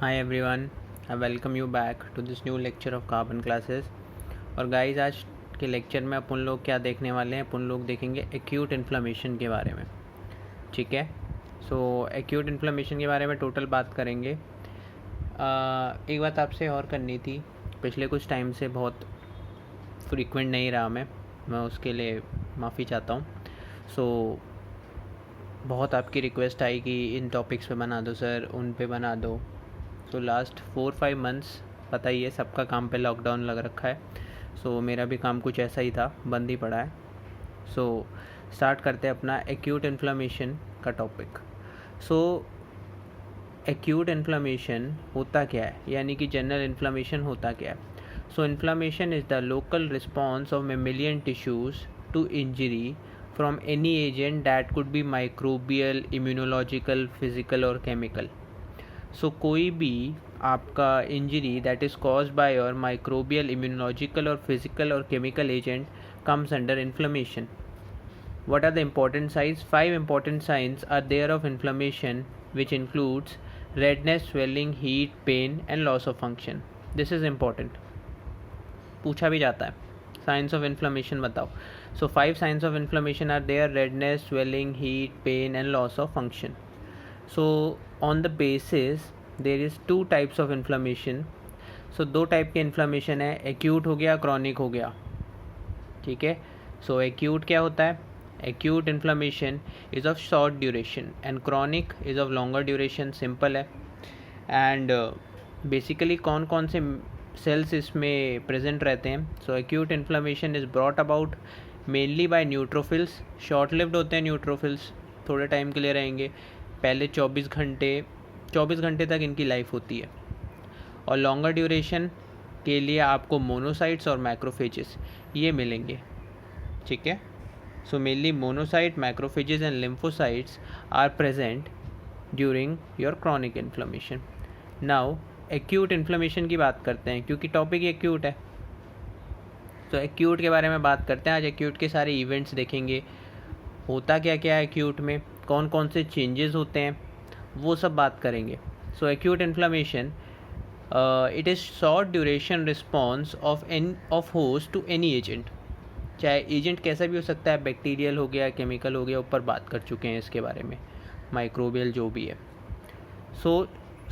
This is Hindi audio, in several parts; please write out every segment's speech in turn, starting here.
Hi everyone, I welcome you back to this new lecture of carbon classes. और गाइस, आज के लेक्चर में अपन लोग क्या देखने वाले हैं? अपन लोग देखेंगे एक्यूट इन्फ्लेमेशन के बारे में। ठीक है, सो एक्यूट इन्फ्लेमेशन के बारे में टोटल बात करेंगे। एक बात आपसे और करनी थी, पिछले कुछ टाइम से बहुत फ्रीक्वेंट नहीं रहा मैं उसके लिए माफ़ी चाहता हूँ। बहुत आपकी रिक्वेस्ट आई कि इन टॉपिक्स पे बना दो सर, उन पे बना दो। लास्ट 4-5 मंथ्स पता ही है, सबका काम पे लॉकडाउन लग रखा है। मेरा भी काम कुछ ऐसा ही था, बंद ही पड़ा है। स्टार्ट करते हैं अपना एक्यूट इन्फ्लेमेशन का टॉपिक। एक्यूट इन्फ्लेमेशन होता क्या है, यानी कि जनरल इन्फ्लेमेशन होता क्या है? Inflammation is the local response of mammalian tissues to injury from any agent that could be microbial, immunological, physical और chemical. कोई भी आपका injury that is caused by और माइक्रोबियल, इम्यूनोलॉजिकल और फिजिकल और chemical agent comes under inflammation. What are the important signs? 5 important signs are there of inflammation, which includes redness, swelling, heat, pain and loss of function. This is important. पूछा भी जाता है, साइंस ऑफ इन्फ्लेमेशन बताओ. 5 signs of inflammation are there: redness, swelling, heat, pain and loss of function. On the basis there is 2 types of inflammation. 2 type के इन्फ्लेमेशन है, एक्यूट हो गया, क्रॉनिक हो गया. ठीक है, एक्यूट क्या होता है? Acute inflammation is of short duration and chronic is of longer duration. Simple है. एंड बेसिकली कौन कौन से सेल्स इसमें प्रेजेंट रहते हैं? Acute inflammation is brought about mainly by neutrophils. Short lived होते हैं न्यूट्रोफिल्स, थोड़े टाइम के लिए रहेंगे, पहले 24 घंटे तक इनकी लाइफ होती है. और लॉन्गर ड्यूरेशन के लिए आपको मोनोसाइट्स और मैक्रोफेजेस ये मिलेंगे. ठीक है, mainly monocyte, macrophages and lymphocytes are present during your chronic inflammation. Now acute inflammation की बात करते हैं, क्योंकि टॉपिक एक्यूट है. एक्यूट के बारे में बात करते हैं. आज एक्यूट के सारे इवेंट्स देखेंगे, होता क्या क्या है एक्यूट में, कौन कौन से चेंजेस होते हैं, वो सब बात करेंगे. Acute inflammation it is short duration response of host to any agent. चाहे एजेंट कैसा भी हो सकता है, बैक्टीरियल हो गया, केमिकल हो गया, ऊपर बात कर चुके हैं इसके बारे में, माइक्रोबियल जो भी है.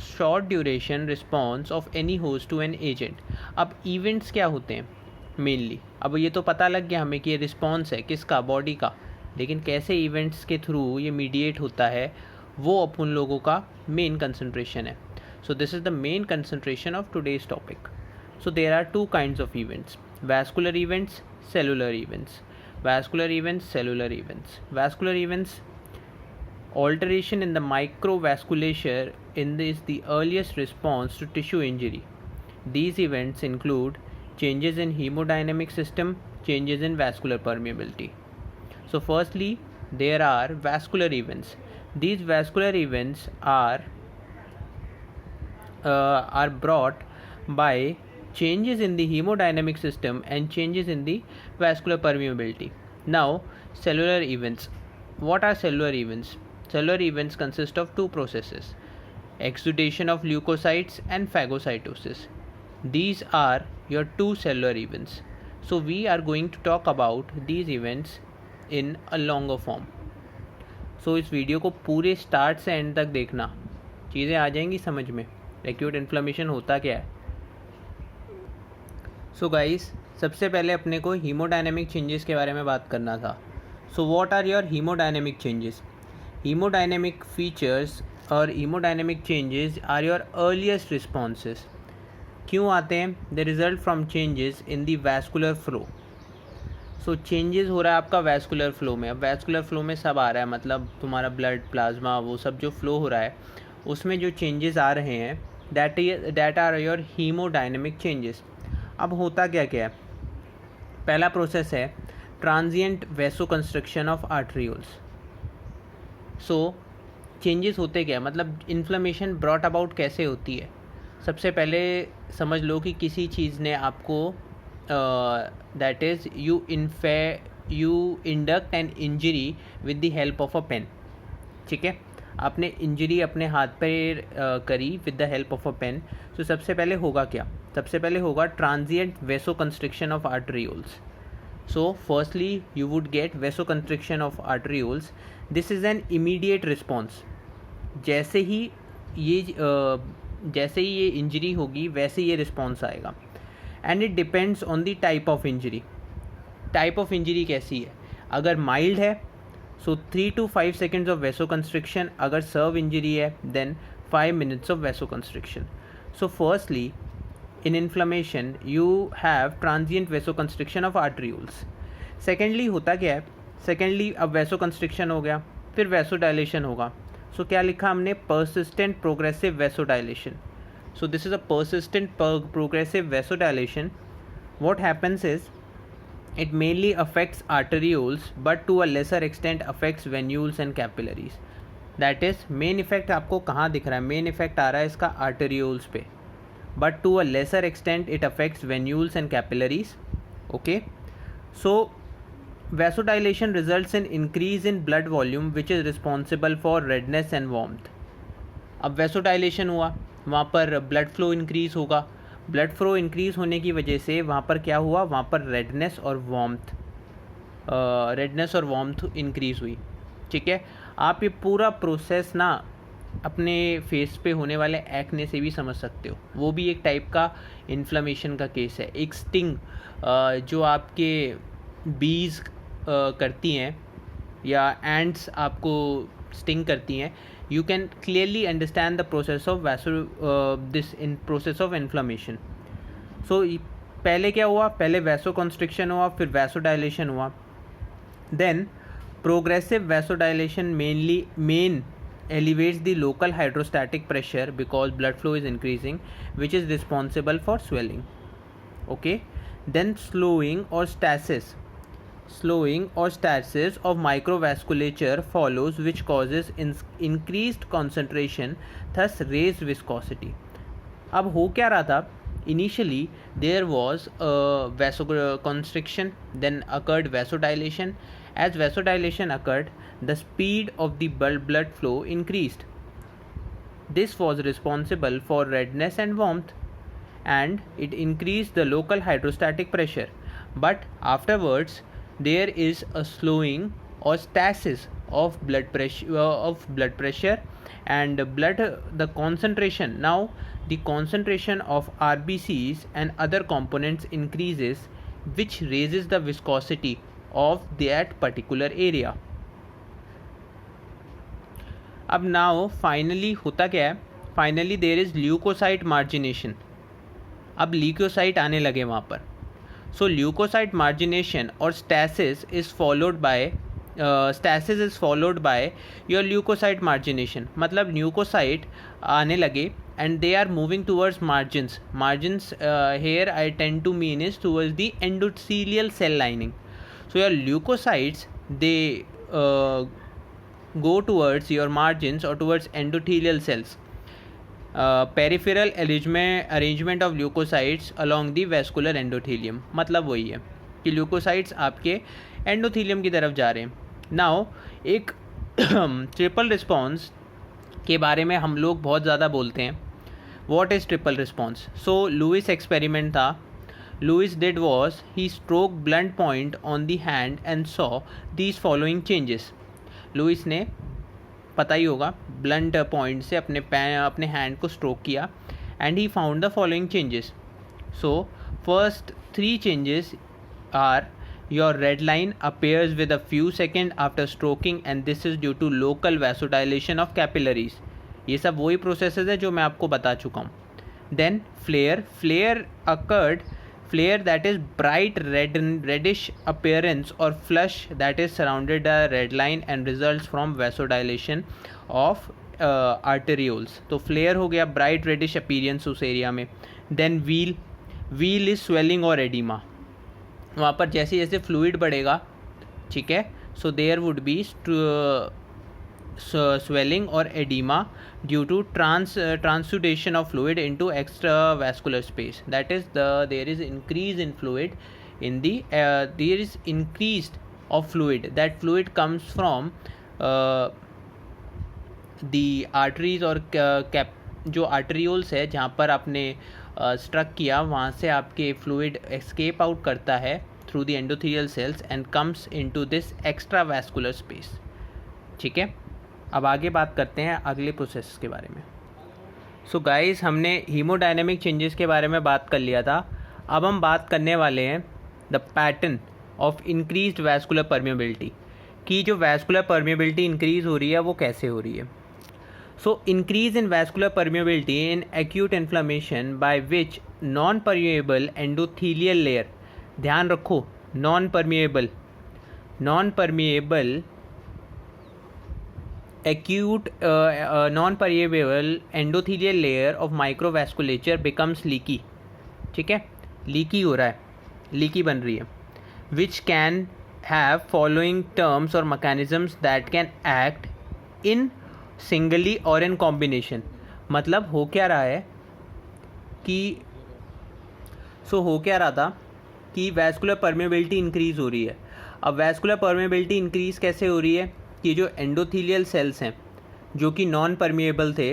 Short duration response of any host to an agent. अब इवेंट्स क्या होते हैं मेनली? अब ये तो पता लग गया हमें कि ये रिस्पॉन्स है किसका, बॉडी का, लेकिन कैसे इवेंट्स के थ्रू ये मीडिएट होता है वो अपन लोगों का मेन कंसंट्रेशन है. This is the main concentration of today's topic. There are 2 kinds of events: vascular events, cellular events. Vascular events, cellular events. Vascular events, alteration in the microvasculature is the earliest response to tissue injury. These events include changes in hemodynamic system, changes in vascular permeability. Firstly, there are vascular events. These vascular events are brought by changes in the hemodynamic system and changes in the vascular permeability. Now, cellular events. What are cellular events? Cellular events consist of 2 processes: exudation of leukocytes and phagocytosis. These are your 2 cellular events. We are going to talk about these events in a longer form. इस वीडियो को पूरे स्टार्ट से एंड तक देखना, चीज़ें आ जाएंगी समझ में, एक्यूट इन्फ्लेमेशन होता क्या है. गाइस, सबसे पहले अपने को हीमोडायनेमिक चेंजेस के बारे में बात करना था. What are your haemodynamic changes? Haemodynamic features और haemodynamic changes are your earliest responses. क्यों आते हैं? The result from changes in the vascular flow. Changes हो रहा है आपका वैस्कुलर फ्लो में. अब वैस्कुलर फ्लो में सब आ रहा है, मतलब तुम्हारा ब्लड, प्लाज्मा, वो सब जो फ्लो हो रहा है उसमें जो चेंजेस आ रहे हैं that are your haemodynamic changes. अब होता क्या क्या है? पहला प्रोसेस है transient vasoconstriction of arterioles. Changes होते क्या, मतलब इन्फ्लेमेशन ब्रॉट अबाउट कैसे होती है? सबसे पहले समझ लो कि किसी चीज़ ने आपको that is you induct an injury with the help of a pen. ठीक है, आपने इंजरी अपने हाथ पे करी with the help of a pen, तो सबसे पहले होगा क्या? सबसे पहले होगा transient vasoconstriction of arterioles. So firstly you would get vasoconstriction of arterioles. This is an immediate response. जैसे ही ये इंजरी होगी वैसे ये रिस्पॉन्स आएगा. And it depends on the type of injury. Type of injury कैसी है? अगर माइल्ड है so 3 to 5 seconds of vasoconstriction. अगर सर्व इंजरी है then 5 minutes of vasoconstriction. So firstly in inflammation you have transient vasoconstriction of arterioles. secondly होता क्या है? secondly अब vasoconstriction हो गया, फिर vasodilation होगा. so क्या लिखा हमने? persistent progressive vasodilation. so this is a persistent progressive vasodilation. what happens is it mainly affects arterioles but to a lesser extent affects venules and capillaries. that is main effect आपको कहाँ दिख रहा है? main effect आ रहा है इसका arterioles पे, but to a lesser extent it affects venules and capillaries. okay, so vasodilation results in increase in blood volume which is responsible for redness and warmth. अब vasodilation हुआ, वहाँ पर ब्लड फ्लो इंक्रीज़ होगा. ब्लड फ्लो इंक्रीज़ होने की वजह से वहाँ पर क्या हुआ? वहाँ पर रेडनेस और वार्मथ इंक्रीज़ हुई. ठीक है, आप ये पूरा प्रोसेस ना अपने फेस पे होने वाले एक्ने से भी समझ सकते हो. वो भी एक टाइप का इन्फ्लेमेशन का केस है. एक स्टिंग जो आपके बीज करती हैं या एंड्स आपको स्टिंग करती हैं, you can clearly understand the process of process of inflammation. So पहले क्या हुआ? पहले वैसोकंस्ट्रिक्शन हुआ, फिर वैसोडाइलेशन हुआ. Then progressive vasodilation main elevates the local hydrostatic pressure because blood flow is increasing, which is responsible for swelling. okay, then slowing or stasis of microvasculature follows, which causes increased concentration, thus raised viscosity. अब हो क्या रहा था? initially there was a vasoconstriction, then occurred vasodilation. As vasodilation occurred, the speed of the blood flow increased. This was responsible for redness and warmth, and it increased the local hydrostatic pressure. But afterwards there is a slowing or stasis of blood pressure and the concentration. Now the concentration of RBCs and other components increases, which raises the viscosity of that particular area. अब now finally होता क्या है? Finally there is leukocyte margination. अब ल्यूकोसाइट आने लगे वहाँ पर. So leukocyte margination or stasis is followed by your leukocyte margination. मतलब ल्यूकोसाइट आने लगे and they are moving towards margins. Here I tend to mean is towards the endothelial cell lining. So your leukocytes, they go towards your margins or towards endothelial cells. Peripheral arrangement of leukocytes along the vascular endothelium. मतलब वही है कि ल्यूकोसाइट्स आपके एंडोथीलियम की तरफ जा रहे हैं. नाउ एक ट्रिपल रिस्पॉन्स के बारे में हम लोग बहुत ज़्यादा बोलते हैं. What is triple response? So Lewis experiment था. Lewis did was he stroked blunt point on the hand and saw these following changes. Lewis ने पता ही होगा blunt point से अपने hand को stroke किया and he found the following changes. So first 3 changes are your red line appears with a few seconds after stroking and this is due to local vasodilation of capillaries. ये सब वही processes है जो मैं आपको बता चुका हूँ. Then flare occurred. Flare, that is bright reddish appearance, or flush that is surrounded a red line and results from vasodilation of arterioles. तो flare हो गया bright reddish appearance उस एरिया में. Then wheal is swelling or edema. वहाँ पर जैसे जैसे फ्लूइड बढ़ेगा, ठीक है, so there would be swelling or edema due to transudation of fluid into extravascular space. That is there is increase in fluid in the there is increased of fluid. That fluid comes from the arteries और कैप जो आर्टरियोल्स है जहाँ पर आपने स्ट्रक किया वहाँ से आपके फ्लूइड एस्केप आउट करता है through the endothelial cells and comes into this extra vascular space. ठीक है, अब आगे बात करते हैं अगले प्रोसेस के बारे में। सो गाइस, हमने हीमोडायनेमिक चेंजेस के बारे में बात कर लिया था। अब हम बात करने वाले हैं the pattern of increased vascular permeability, कि जो वैस्कुलर परमेबिलिटी इंक्रीज़ हो रही है वो कैसे हो रही है। So increase in vascular permeability in acute inflammation by which non permeable endothelial layer, ध्यान रखो non permeable acute non-permeable endothelial layer of microvasculature becomes leaky। ठीक है, लीकी हो रहा है, लीकी बन रही है। which can have following terms or mechanisms that can act in singly or in combination। मतलब हो क्या रहा है कि हो क्या रहा था कि वैस्कुलर परमेबिलिटी इंक्रीज़ हो रही है। अब वैस्कुलर परमेबिलिटी इंक्रीज़ कैसे हो रही है कि जो एंडोथीलियल सेल्स हैं जो कि नॉन परमिएबल थे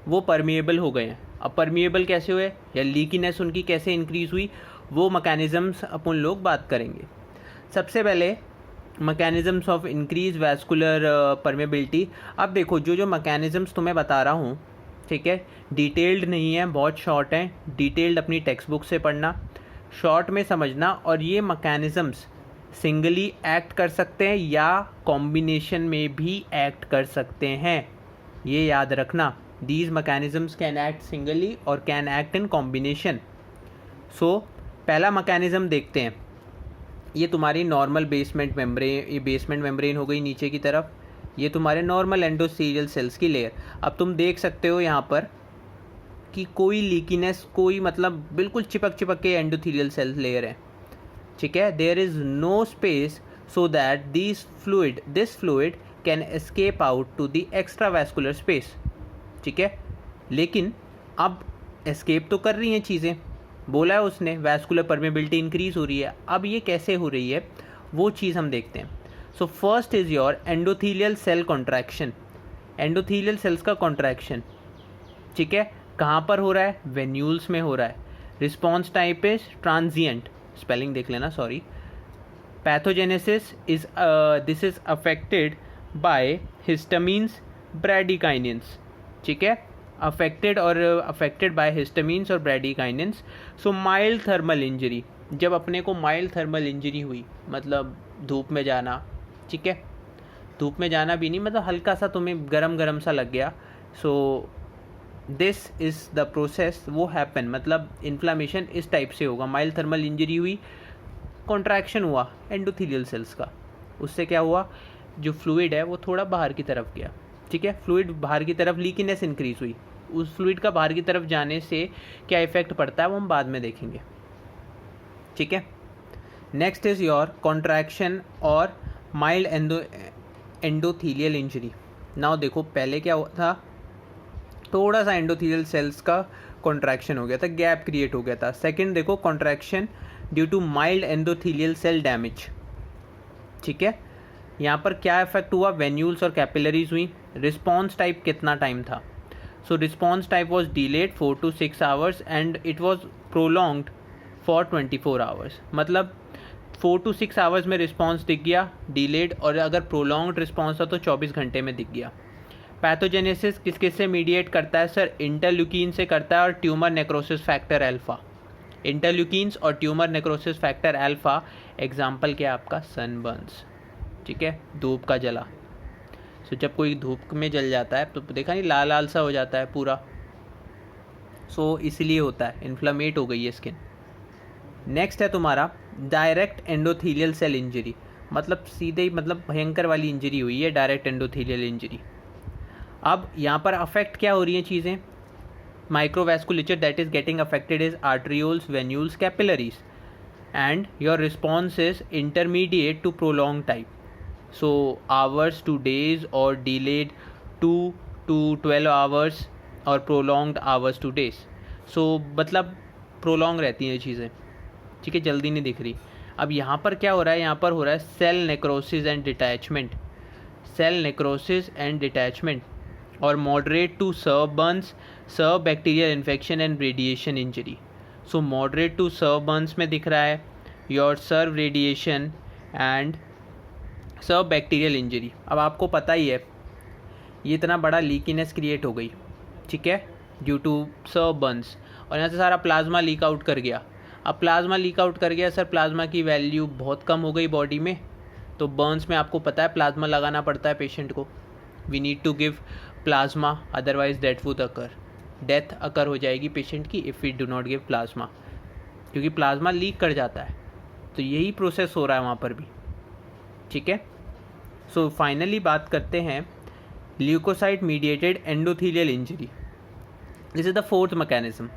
वो परमिएबल हो गए हैं। अब परमिएबल कैसे हुए या लीकीनेस उनकी कैसे इंक्रीज़ हुई, वो मैकेनिज़म्स अपन लोग बात करेंगे। सबसे पहले mechanisms of increase vascular permeability. अब देखो जो जो मैकेनिज़म्स तुम्हें बता रहा हूँ, ठीक है, डिटेल्ड नहीं है, बहुत शॉर्ट है, डिटेल्ड अपनी टेक्स्ट बुक से पढ़ना, शॉर्ट में समझना। और ये मैकेनिज़म्स सिंगली एक्ट कर सकते हैं या कॉम्बिनेशन में भी एक्ट कर सकते हैं, ये याद रखना। These mechanisms can act singly और कैन एक्ट इन कॉम्बिनेशन। सो पहला मैकेनिज़्म देखते हैं। ये तुम्हारी नॉर्मल बेसमेंट मेम्ब्रेन, ये बेसमेंट मेम्ब्रेन हो गई नीचे की तरफ, ये तुम्हारे नॉर्मल एंडोथेलियल सेल्स की लेयर। अब तुम देख सकते हो यहाँ पर कि कोई लीकीनेस, कोई मतलब बिल्कुल चिपक के एंडोथेलियल सेल्स लेयर है। ठीक है, there is no space so that this fluid can escape out to the extra vascular space. ठीक है, लेकिन अब एस्केप तो कर रही हैं चीज़ें, बोला है उसने वैस्कुलर परमेबिलिटी इंक्रीज़ हो रही है। अब ये कैसे हो रही है वो चीज़ हम देखते हैं। So first is your endothelial cell contraction, endothelial cells का कॉन्ट्रैक्शन। ठीक है, कहाँ पर हो रहा है, वेन्यूल्स में हो रहा है। Response type is transient, spelling देख लेना, sorry. Pathogenesis is this is affected by histamines bradykinins. ठीक है, अफेक्टेड बाय हिस्टामीन्स और bradykinins. So mild thermal injury, जब अपने को माइल्ड थर्मल इंजरी हुई, मतलब धूप में जाना, ठीक है, धूप में जाना भी नहीं, मतलब हल्का सा तुम्हें गरम सा लग गया। सो दिस इज़ द प्रोसेस वो हैपन, मतलब इन्फ्लामेशन इस टाइप से होगा। माइल्ड थर्मल इंजरी हुई, कॉन्ट्रैक्शन हुआ एंडोथेलियल सेल्स का, उससे क्या हुआ, जो फ्लूइड है वो थोड़ा बाहर की तरफ गया। ठीक है, फ्लूइड बाहर की तरफ, लीकीनेस इंक्रीज हुई। उस फ्लूइड का बाहर की तरफ जाने से क्या इफेक्ट पड़ता है वो हम बाद में देखेंगे। ठीक है, नेक्स्ट इज़ योर कॉन्ट्रैक्शन और माइल्ड एंडोथेलियल इंजरी। नाउ देखो पहले क्या हुआ था, थोड़ा सा एंडोथेलियल सेल्स का कॉन्ट्रैक्शन हो गया था, गैप क्रिएट हो गया था। सेकंड देखो, contraction due to mild endothelial cell damage. ठीक है, यहाँ पर क्या इफेक्ट हुआ, वेन्यूल्स और कैपिलरीज हुई। रिस्पॉन्स टाइप कितना टाइम था, so response type was delayed 4 to 6 hours and it was prolonged for 24 hours। मतलब 4 to 6 hours में रिस्पॉन्स दिख गया डिलेड, और अगर प्रोलॉन्ग्ड रिस्पॉन्स था तो 24 घंटे में दिख गया। पैथोजेनेसिस किस से मीडिएट करता है सर, इंटरल्यूकिन से करता है और tumour necrosis factor alpha. Interleukins और tumour necrosis factor alpha, example क्या आपका सनबर्न्स। ठीक है, धूप का जला। सो जब कोई धूप में जल जाता है तो देखा नहीं, लाल लाल सा हो जाता है पूरा, सो इसलिए होता है, इन्फ्लेमेट हो गई है स्किन। नेक्स्ट है तुम्हारा डायरेक्ट एंडोथेलियल सेल इंजरी, मतलब सीधे ही, मतलब भयंकर वाली इंजरी हुई है, डायरेक्ट एंडोथेलियल इंजरी। अब यहाँ पर अफेक्ट क्या हो रही हैं चीज़ें, microvasculature that is getting affected is arterioles, venules, capillaries, and your response is intermediate to prolong type. So hours to days और डिलेड 2 to 12 hours और prolonged hours to days. So मतलब प्रोलॉन्ग रहती हैं चीज़ें। ठीक है, जल्दी नहीं दिख रही। अब यहाँ पर क्या हो रहा है, यहाँ पर हो रहा है cell necrosis and detachment. Cell necrosis and detachment और moderate to severe burns, severe bacterial infection and radiation injury. So moderate to severe burns में दिख रहा है your severe radiation and severe bacterial injury. अब आपको पता ही है ये इतना बड़ा लीकीनेस क्रिएट हो गई, ठीक है, ड्यू टू सर्व बर्न्स, और यहाँ से सारा प्लाज्मा लीक आउट कर गया। अब प्लाज्मा लीक आउट कर गया सर, प्लाज्मा की वैल्यू बहुत कम हो गई बॉडी में, तो बर्न्स में आपको पता है प्लाज्मा लगाना पड़ता है पेशेंट को। We need to give plasma, otherwise death would occur, death occur हो जाएगी पेशेंट की if we do not give plasma, क्योंकि प्लाज्मा लीक कर जाता है। तो यही प्रोसेस हो रहा है वहाँ पर भी, ठीक है। सो फाइनली बात करते हैं leukocyte mediated endothelial injury. This is the fourth mechanism.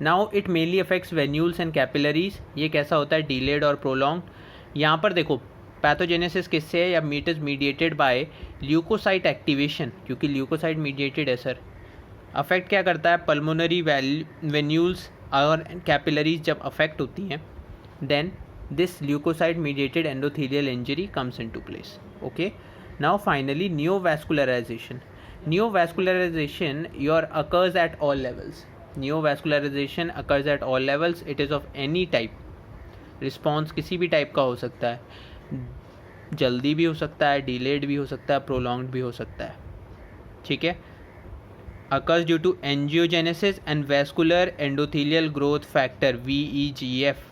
Now it mainly affects venules and capillaries. ये कैसा होता है, डिलेड और प्रोलॉन्ग। यहाँ पर देखो पैथोजेनेसिस किससे है, या meet is mediated by leukocyte activation, क्योंकि ल्यूकोसाइट मीडिएटेड है सर। अफेक्ट क्या करता है, पल्मोनरी वेन्यूल्स और कैपिलरीज जब अफेक्ट होती हैं, then this leukocyte mediated endothelial injury comes into place. Okay, now finally neovascularization. Neovascularization occurs at all levels. Neovascularization occurs at all levels. It is of any type. Response किसी भी टाइप का हो सकता है, जल्दी भी हो सकता है, delayed भी हो सकता है, prolonged भी हो सकता है, ठीक है। occurs due to angiogenesis and vascular endothelial growth factor VEGF.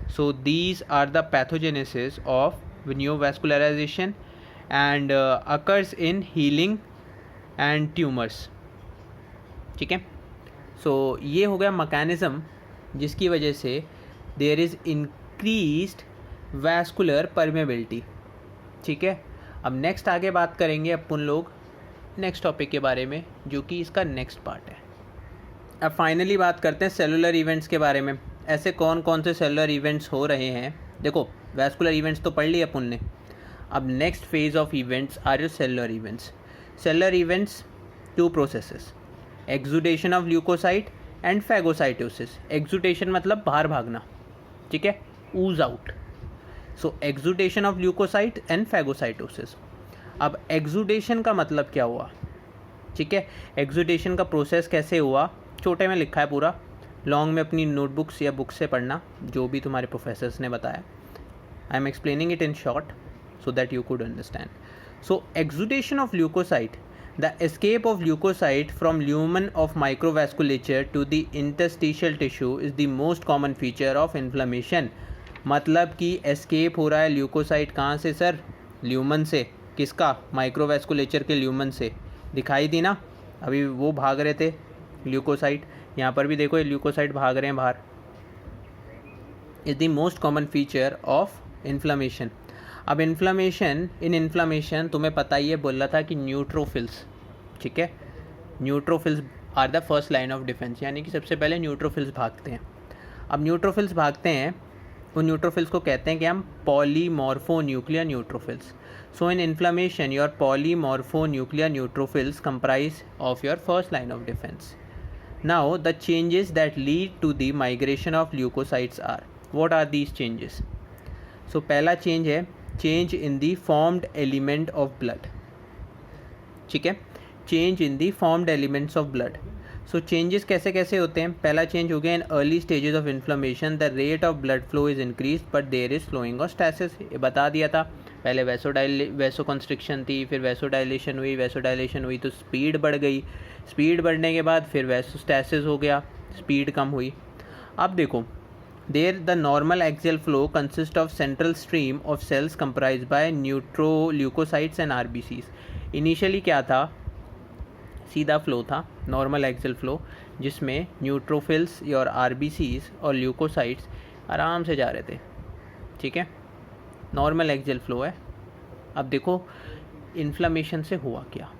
So these are the pathogenesis of neovascularization and occurs in healing and tumors, ठीक है। सो ये हो गया मैकेनिज़्म जिसकी वजह से there is increased vascular permeability, ठीक है। अब नेक्स्ट आगे बात करेंगे अपन लोग नेक्स्ट टॉपिक के बारे में, जो कि इसका नेक्स्ट पार्ट है। अब फाइनली बात करते हैं सेलुलर इवेंट्स के बारे में। ऐसे कौन कौन से सेलुलर इवेंट्स हो रहे हैं, देखो वैस्कुलर इवेंट्स तो पढ़ लिए अपन ने। अब next phase of events are your cellular events. Cellular events two processes, exudation of leukocyte and phagocytosis. Exudation मतलब बाहर भागना, ठीक है, ooze out. So exudation of leukocyte and phagocytosis. अब एक्सुडेशन का मतलब क्या हुआ, ठीक है, एक्सुडेशन का प्रोसेस कैसे हुआ, छोटे में लिखा है पूरा, लॉन्ग में अपनी नोटबुक्स या बुक से पढ़ना, जो भी तुम्हारे प्रोफेसर्स ने बताया। I am explaining it in short so that you could understand. So exudation of leukocyte, the escape of leukocyte from lumen of microvasculature to the interstitial tissue is the most common feature of inflammation. मतलब कि escape हो रहा है ल्यूकोसाइट कहाँ से सर, ल्यूमन से। किसका, माइक्रोवैस्कुलेचर के ल्यूमन से। दिखाई दी ना, अभी वो भाग रहे थे ल्यूकोसाइट, यहाँ पर भी देखो ये ल्यूकोसाइट भाग रहे हैं बाहर। Is the most common feature of inflammation. अब इन्फ्लामेशन तुम्हें पता ही है, बोल रहा था कि न्यूट्रोफिल्स, ठीक है, neutrophils are the first line of defence, यानी कि सबसे पहले न्यूट्रोफिल्स भागते हैं। अब न्यूट्रोफिल्स भागते हैं, उन न्यूट्रोफिल्स को कहते हैं कि हम polymorphonuclear neutrophils. So in inflammation your polymorphonuclear neutrophils comprise of your first line of defence. Now the changes that lead to the migration of leukocytes are, what are these changes. So पहला चेंज है change in the formed element of blood, ठीक है, change in the formed elements of blood. So changes कैसे कैसे होते हैं, पहला चेंज हो गया in early stages of inflammation the rate of blood flow is increase but there is flowing of stasis. ये बता दिया था, पहले वैसोकंस्ट्रिक्शन थी, फिर वैसोडाइलेशन हुई तो स्पीड बढ़ गई, स्पीड बढ़ने के बाद फिर वैसोस्टैसिस हो गया, स्पीड कम हुई। अब देखो there the normal axial flow consists of central stream of cells comprised by leukocytes and RBCs. Initially क्या था, सीधा फ्लो था, नॉर्मल एक्सियल फ्लो, जिसमें न्यूट्रोफिल्स और RBCs और ल्यूकोसाइट्स आराम से जा रहे थे, ठीक है, नॉर्मल एक्सियल फ्लो है। अब देखो इन्फ्लामेशन से हुआ क्या,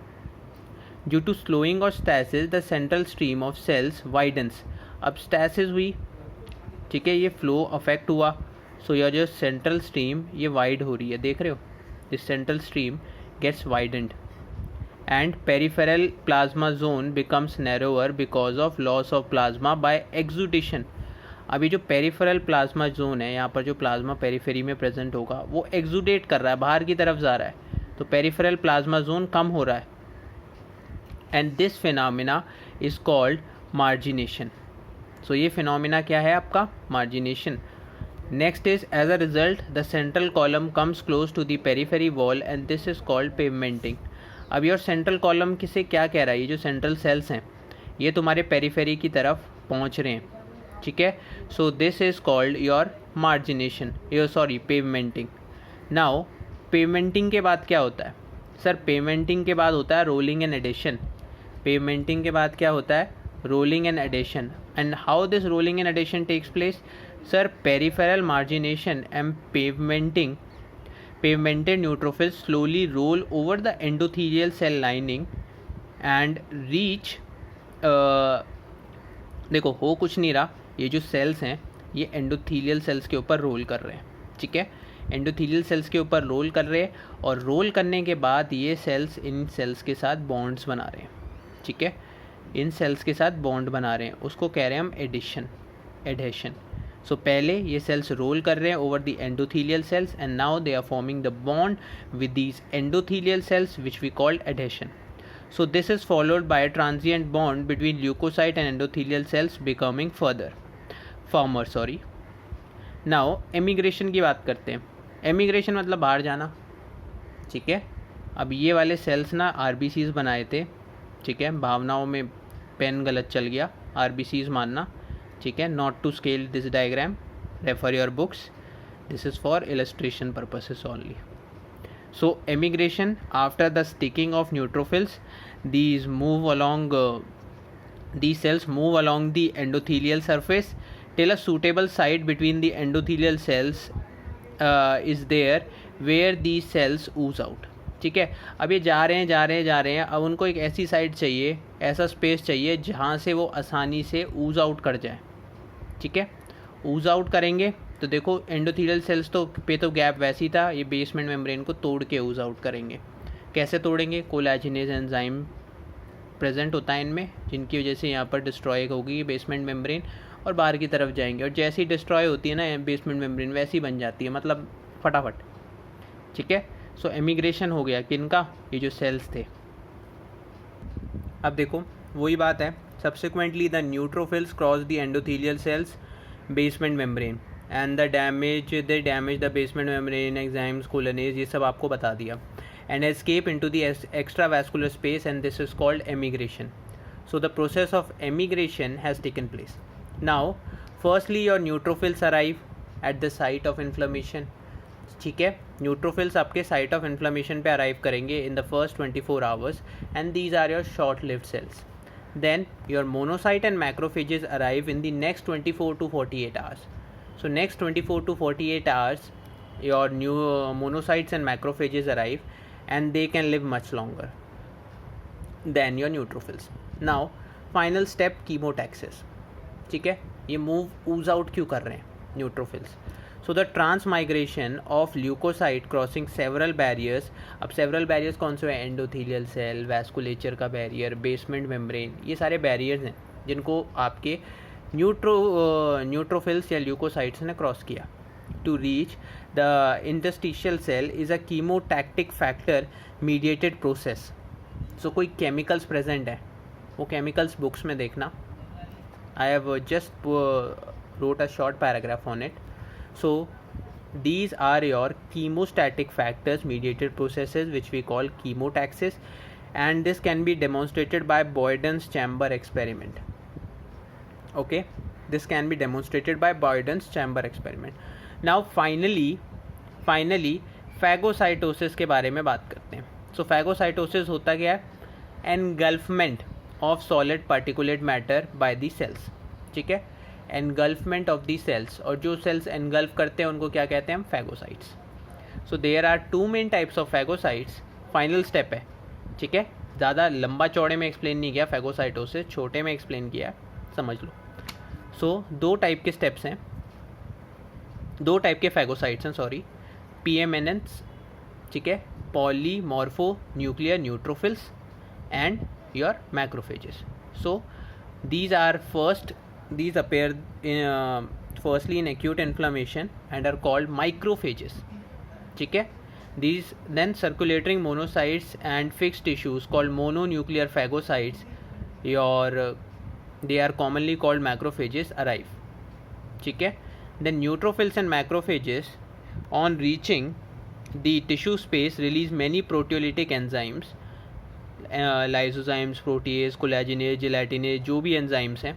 ड्यू टू स्लोइंग और stasis the central stream of cells widens. अब स्टैसिस हुई, ठीक है, ये फ्लो अफेक्ट हुआ, सो यह जो सेंट्रल स्ट्रीम ये वाइड हो रही है, देख रहे हो, this central stream gets widened and peripheral plasma zone becomes narrower because of loss of plasma by exudation. अभी जो पेरिफेरल प्लाज्मा जोन है, यहाँ पर जो प्लाज्मा पेरिफेरी में प्रेजेंट होगा वो एक्सुडेट कर रहा है, बाहर की तरफ जा रहा है, तो पेरिफेरल प्लाज्मा जोन कम हो रहा है, and this phenomena is called margination. So ये phenomena क्या है आपका? Margination. Next is, as a result, the central column comes close to the periphery wall and this is called pavementing. अब your central column किसे क्या कह रहा है? ये जो central cells हैं ये तुम्हारे पेरीफेरी की तरफ पहुंच रहे हैं, ठीक है. So this is called your margination, pavementing. Now pavementing के बाद क्या होता है सर? पेवमेंटिंग के बाद होता है रोलिंग एंड एडिशन. पेवमेंटिंग के बाद क्या होता है? Rolling and adhesion. And how this rolling and adhesion takes place? Sir, peripheral margination and pavementing, pavemented neutrophils slowly roll over the endothelial cell lining and reach देखो हो कुछ नहीं रहा, ये जो सेल्स हैं ये एंडोथीलियल सेल्स के ऊपर रोल कर रहे हैं, ठीक है. एंडोथीलियल सेल्स के ऊपर रोल कर रहे हैं और रोल करने के बाद ये सेल्स इन सेल्स के साथ बॉन्ड्स बना रहे हैं, ठीक है. इन सेल्स के साथ बॉन्ड बना रहे हैं, उसको कह रहे हैं हम एडेशन. सो पहले ये सेल्स रोल कर रहे हैं over the endothelial cells and now they are forming the bond with these endothelial cells which we called adhesion. So this is followed by a transient bond between leukocyte and endothelial cells becoming firmer. Now emigration की बात करते हैं. emigration मतलब बाहर जाना, ठीक है. अब ये वाले सेल्स ना RBCs बनाए थे, ठीक है. भावनाओं में पेन गलत चल गया, RBCs मानना, ठीक है. Not to scale this diagram, refer your books, this is for illustration purposes only. So emigration, after the sticking of neutrophils, these cells move along the endothelial surface till a suitable site between the endothelial cells is there where these cells ooze out. ठीक है. अब ये जा रहे हैं. अब उनको एक ऐसी साइड चाहिए, ऐसा स्पेस चाहिए जहाँ से वो आसानी से ऊज आउट कर जाए, ठीक है. ऊज आउट करेंगे तो देखो एंडोथीलियल सेल्स पे तो गैप वैसे ही था, ये बेसमेंट मेम्ब्रेन को तोड़ के ऊज आउट करेंगे. कैसे तोड़ेंगे? कोलैजिनेज एंजाइम प्रेजेंट होता है इनमें, जिनकी वजह से यहाँ पर डिस्ट्रॉय होगी बेसमेंट मेम्ब्रेन और बाहर की तरफ जाएंगे. और जैसे ही डिस्ट्रॉय होती है ना बेसमेंट मेम्ब्रेन, वैसी बन जाती है, मतलब फटाफट, ठीक है. सो एमिग्रेशन हो गया किनका? ये जो सेल्स थे. अब देखो वही बात है. Subsequently the neutrophils cross the endothelial cells basement membrane and they damage the basement membrane, enzymes, collagenase, ये सब आपको बता दिया. And escape into the extra vascular space and this is called emigration. So the process of emigration has taken place. Now firstly your neutrophils arrive at the site of inflammation, ठीक है. न्यूट्रोफिल्स आपके साइट ऑफ इन्फ्लेमेशन पे अराइव करेंगे in the first 24 hours and these are your short lived cells. Then your monocyte and macrophages arrive in the next 24 to 48 hours. So next 24 to 48 hours your new monocytes and macrophages arrive and they can live much longer than your neutrophils. Now final step, chemotaxis, ठीक है. ये मूव ऊज आउट क्यों कर रहे हैं neutrophils? So the transmigration of leukocyte crossing several barriers. अब सेवरल बैरियर्स कौन से हैं? एंडोथीलियल सेल, वैस्कुलेचर का बैरियर, बेसमेंट मेम्ब्रेन, ये सारे बैरियर्स हैं जिनको आपके न्यूट्रोफिल्स या ल्यूकोसाइट्स ने क्रॉस किया. To reach the interstitial cell is a chemotactic factor mediated process. So कोई केमिकल्स प्रेजेंट है, वो केमिकल्स बुक्स में देखना. I have just wrote a short paragraph on it. So these are your chemostatic factors mediated processes which we call chemotaxis, and this can be demonstrated by Boyden's chamber experiment. Okay, this can be demonstrated by Boyden's chamber experiment. Now finally phagocytosis के बारे में बात करते हैं. So phagocytosis होता क्या है? Engulfment of solid particulate matter by the cells, ठीक है. एनगल्फमेंट ऑफ दी सेल्स, और जो सेल्स एनगल्फ करते हैं उनको क्या कहते हैं हम? Phagocytes. So there are 2 main types of phagocytes. Final step है, ठीक है. ज़्यादा लंबा चौड़े में एक्सप्लेन नहीं किया फैगोसाइटोसिस, छोटे में एक्सप्लेन किया, समझ लो. सो 2 टाइप के स्टेप्स हैं, 2 टाइप के फैगोसाइट्स हैं, सॉरी. PMNs, ठीक है, polymorpho nuclear neutrophils, and your macrophages. So these appear firstly in acute inflammation and are called microphages, ठीक है. These then circulating monocytes and fixed tissues called mononuclear phagocytes, or they are commonly called macrophages, arrive. ठीक है. Then neutrophils and macrophages, on reaching the tissue space, release many proteolytic enzymes, lysozymes, protease, collagenase, gelatinase, जो भी एंजाइम्स हैं,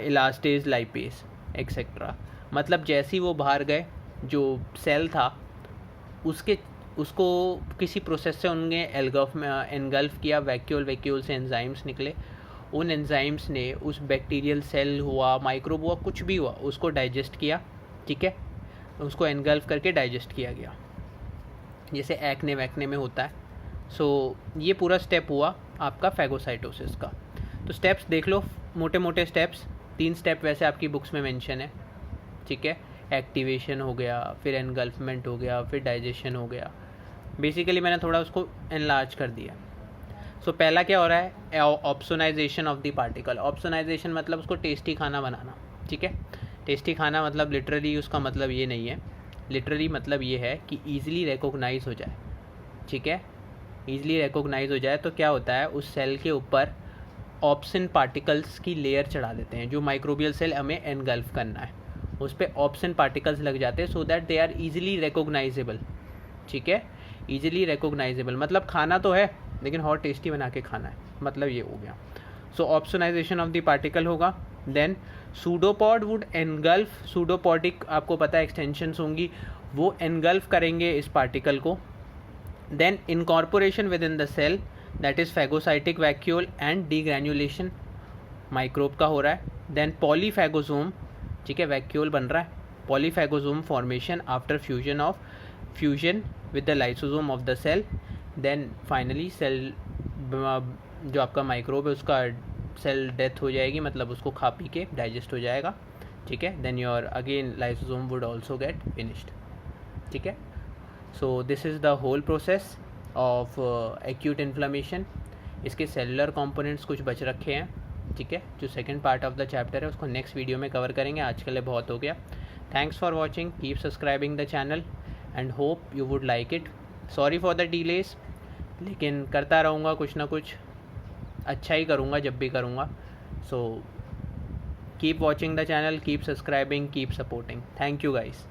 इलास्टेज, लाइपेज एक्सेट्रा. मतलब जैसे ही वो बाहर गए, जो सेल था उसको किसी प्रोसेस से उनने एनगल्फ किया, वैक्यूल से एंजाइम्स निकले. उन एंजाइम्स ने उस बैक्टीरियल सेल हुआ, माइक्रोब हुआ, कुछ भी हुआ, उसको डाइजेस्ट किया. ठीक है, उसको एनगल्फ करके डाइजेस्ट किया गया, जैसे एक्ने वैक्ने में होता है. सो ये पूरा स्टेप हुआ आपका फैगोसाइटोसिस का. तो स्टेप्स देख लो, मोटे मोटे स्टेप्स. 3 स्टेप वैसे आपकी बुक्स में मेंशन है. ठीक है, एक्टिवेशन हो गया, फिर एनगल्फमेंट हो गया, फिर डाइजेशन हो गया. बेसिकली मैंने थोड़ा उसको एनलार्ज कर दिया. सो पहला क्या हो रहा है, opsonization of the particle. Opsonization मतलब उसको टेस्टी खाना बनाना. ठीक है, टेस्टी खाना मतलब लिटरली उसका मतलब ये नहीं है. लिटरली मतलब ये है कि ईजिली रिकॉग्नाइज हो जाए. ठीक है, ईजिली रिकॉग्नाइज हो जाए तो क्या होता है, उस सेल के ऊपर ऑप्सिन पार्टिकल्स की लेयर चढ़ा देते हैं. जो माइक्रोबियल सेल हमें एनगल्फ करना है, उस पर ऑप्सिन पार्टिकल्स लग जाते हैं, so that they are easily recognizable. ठीक है, ईजिली रिकॉग्नाइजेबल मतलब खाना तो है लेकिन और टेस्टी बना के खाना है, मतलब ये हो गया. So opsonisation of the particle होगा. Then pseudopod would engulf. Pseudopodic आपको पता है एक्सटेंशंस होंगी, वो एनगल्फ करेंगे इस पार्टिकल को. Then incorporation within the cell, that is phagocytic vacuole and degranulation microbe का हो रहा है. Then polyphagosome. ठीक है, वैक्यूल बन रहा है. Polyphagosome formation after fusion with the lysosome of the cell. Then finally cell, जो आपका माइक्रोब है उसका सेल डेथ हो जाएगी, मतलब उसको खा पी के डाइजेस्ट हो जाएगा. ठीक है, then your again lysosome would also get finished. ठीक है, so this is the whole process of acute inflammation. इसके सेलुलर कंपोनेंट्स कुछ बच रखे हैं. ठीक है, जो second part of the chapter है उसको नेक्स्ट वीडियो में कवर करेंगे. आज के लिए बहुत हो गया. Thanks for watching, keep subscribing the channel and hope you would like it. Sorry for the delays, लेकिन करता रहूँगा कुछ ना कुछ, अच्छा ही करूँगा जब भी करूँगा. So keep watching the channel, keep subscribing, keep supporting. Thank you guys.